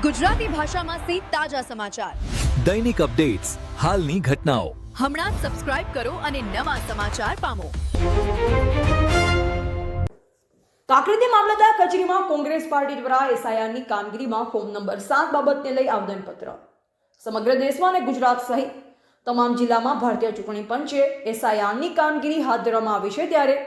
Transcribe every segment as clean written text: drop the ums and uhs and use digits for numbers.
ગુજરાતી ભાષામાં તાજા સમાચાર, દૈનિક અપડેટ્સ, હાલની ઘટનાઓ. હમણાં જ સબસ્ક્રાઇબ કરો અને નવા સમાચાર પામો. કાંકરેજી મામલતદાર કચેરીમાં કોંગ્રેસ પાર્ટી દ્વારા એસઆઈઆરની કામગીરીમાં ફોર્મ નંબર 7 બાબતને લઈ આવેદનપત્ર. સમગ્ર દેશમાં અને ગુજરાત સહિત તમામ જિલ્લામાં ભારતીય ચૂંટણી પંચે એસઆઈઆરની કામગીરી હાથ ધરવામાં આવી છે, ત્યારે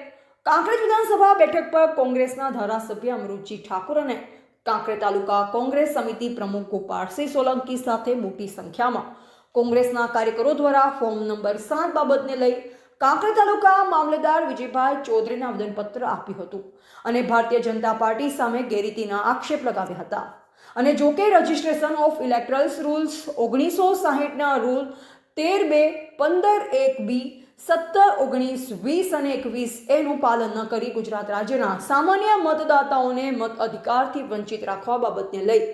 કાંકરેજ વિધાનસભા બેઠક પર કોંગ્રેસના ધારાસભ્ય અમૃતજી ઠાકોર અને કાંકરેજ તાલુકા કોંગ્રેસ સમિતિ પ્રમુખ ગોપાળસિંહ સોલંકી સાથે મોટી સંખ્યામાં કોંગ્રેસના કાર્યકરો દ્વારા ફોર્મ નંબર 7 બાબતને લઈ કાંકરેજ તાલુકા મામલતદાર વિજયભાઈ ચૌધરીને આવેદનપત્ર આપ્યું હતું અને ભારતીય જનતા પાર્ટી સામે ગેરરીતિના આક્ષેપ લગાવ્યા હતા. અને જો કે રજિસ્ટ્રેશન ઓફ ઇલેક્ટરલ્સ રૂલ્સ 1960ના રૂલ 13(2), 15(1)(b), 17, 19, 20 અને 21 એનું પાલન ન કરી ગુજરાત રાજ્યના સામાન્ય મતદાતાઓને મત અધિકારથી વંચિત રાખવા બાબતને લઈ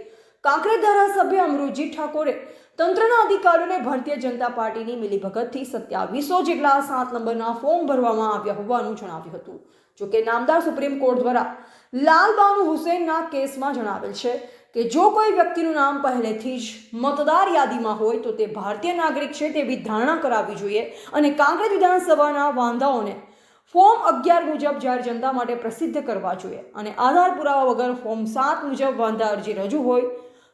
કાંકરેજ ધારાસભ્ય અમૃતજી ઠાકોરે તંત્રના અધિકારીઓને ભારતીય જનતા પાર્ટીની મિલીભગતથી 2700 જેટલા 7 નંબરના ફોર્મ ભરવામાં આવ્યા હોવાનું જણાવ્યું હતું. જોકે નામદાર સુપ્રીમ કોર્ટ દ્વારા લાલબાનુ હુસેનના કેસમાં જણાવેલ છે કે જો કોઈ વ્યક્તિનું નામ પહેલેથી જ મતદાર યાદીમાં હોય તો તે ભારતીય નાગરિક છે તેવી ધારણા કરાવવી જોઈએ અને કાંકરેજ વિધાનસભાના વાંધાઓને ફોર્મ 11 મુજબ જાહેર જનતા માટે પ્રસિદ્ધ કરવા જોઈએ અને આધાર પુરાવા વગર ફોર્મ 7 મુજબ વાંધા અરજી રજૂ હોય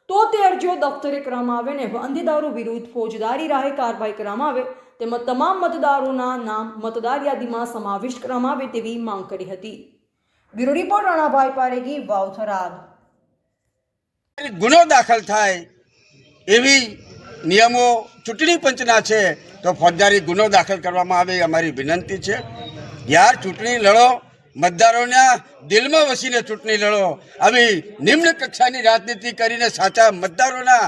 તો તે અરજીઓ દફતરે કરવામાં આવે અને વાંધેદારો વિરુદ્ધ ફોજદારી રાહે કાર્યવાહી કરવામાં આવે તેમજ તમામ મતદારોના નામ મતદાર યાદીમાં સમાવિષ્ટ કરવામાં આવે તેવી માંગ કરી હતી. Bureau report Ranabhai Paregi, Vavtharad. ગુનો દાખલ થાય એવી નિયમો ચૂંટણી પંચના છે તો ફોજદારી ગુનો દાખલ કરવામાં આવે એ અમારી વિનંતી છે. યાર, ચૂંટણી લડો, મતદારોના દિલમાં વસીને ચૂંટણી લડો. આવી નિમ્ન કક્ષાની રાજનીતિ કરીને સાચા મતદારોના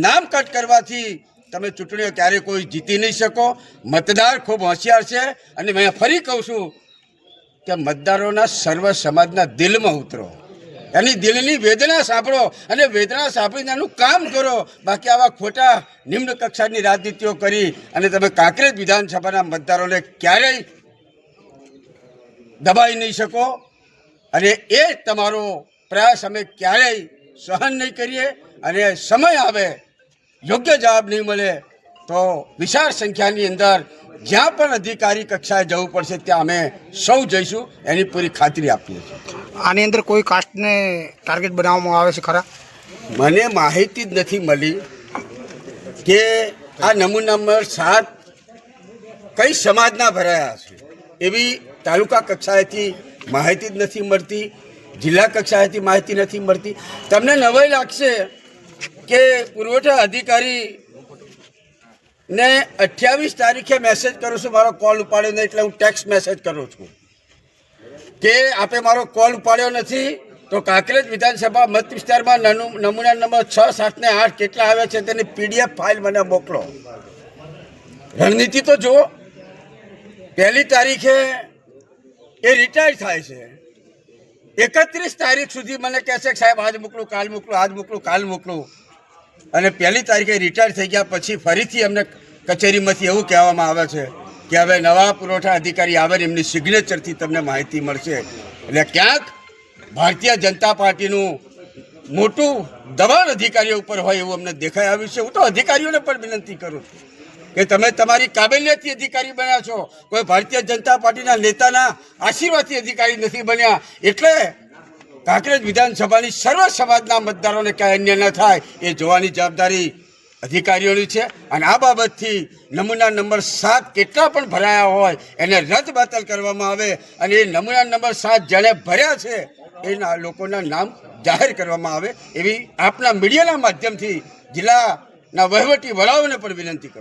નામ કટ કરવાથી તમે ચૂંટણીઓ ક્યારેય કોઈ જીતી નહીં શકો. મતદાર ખૂબ હોશિયાર છે અને મેં ફરી કહું છું કે મતદારોના સર્વ સમાજના દિલમાં ઉતરો, એની દિલની વેદના સાંભળો અને વેદના સાંભળીને એનું કામ કરો. બાકી આવા ખોટા નિમ્ન કક્ષાની રાજનીતિઓ કરી અને તમે કાંકરેજ વિધાનસભાના મતદારોને ક્યારેય દબાઈ નહીં શકો અને એ તમારો પ્રયાસ અમે ક્યારેય સહન નહીં કરીએ. અને સમય આવે, યોગ્ય જવાબ નહીં મળે તો વિશાળ સંખ્યાની અંદર જ્યાં પણ અધિકારી કક્ષાએ જવું પડશે ત્યાં અમે સૌ જઈશું, એની પૂરી ખાતરી આપીએ છીએ. આની અંદર કોઈ કાસ્ટને ટાર્ગેટ બનાવવામાં આવે છે ખરા? મને માહિતી જ નથી મળી કે આ નમૂના નંબર 7 કઈ સમાજના ભરાયા છે એવી તાલુકા કક્ષાએથી માહિતી જ નથી મળતી, જિલ્લા કક્ષાએથી માહિતી નથી મળતી. તમને નવાઈ લાગશે કે પુરવઠા અધિકારી ને 28 તારીખે મેસેજ કરું છું, મારો કોલ ઉપાડ્યો નહીં એટલે હું ટેક્સ્ટ મેસેજ કરું છું કે આપે મારો કોલ ઉપાડ્યો નથી તો કાંકરેજ વિધાનસભા મત વિસ્તારમાં નમૂના નંબર 6, 7 ને 8 કેટલા આવે છે તેની PDF ફાઇલ મને મોકલો. રણનીતિ તો જુઓ. 1 તારીખે એ રિટાયર થાય છે, 31 તારીખ સુધી મને કહેશે કે સાહેબ આજ મોકલું, કાલ મોકલું, આજ મોકલું, કાલ મોકલું. અને 1 તારીખે રિટાયર થઈ ગયા પછી ફરીથી અમને કચેરીમાંથી એવું કહેવામાં આવે છે કે હવે નવા પુરવઠા અધિકારી આવે ને એમની સિગ્નેચરથી તમને માહિતી મળશે. એટલે ક્યાંક ભારતીય જનતા પાર્ટીનું મોટું દબાણ અધિકારીઓ ઉપર હોય એવું અમને દેખાઈ આવ્યું છે. હું તો અધિકારીઓને પણ વિનંતી કરું છું કે તમે તમારી કાબેલિયતથી અધિકારી બન્યા છો, કોઈ ભારતીય જનતા પાર્ટીના નેતાના આશીર્વાદથી અધિકારી નથી બન્યા. એટલે કાંકરેજ વિધાનસભાની સર્વ સમાજના મતદારોને કાંઈ અન્ય ન થાય એ જોવાની જવાબદારી અધિકારીઓની છે. અને આ બાબતથી નમૂના નંબર 7 કેટલા પણ ભરાયા હોય એને રદ બાતલ કરવામાં આવે અને એ નમૂના નંબર 7 જેણે ભર્યા છે એના લોકોના નામ જાહેર કરવામાં આવે એવી આપના મીડિયાના માધ્યમથી જિલ્લાના વહીવટી વડાઓને પણ વિનંતી કરું.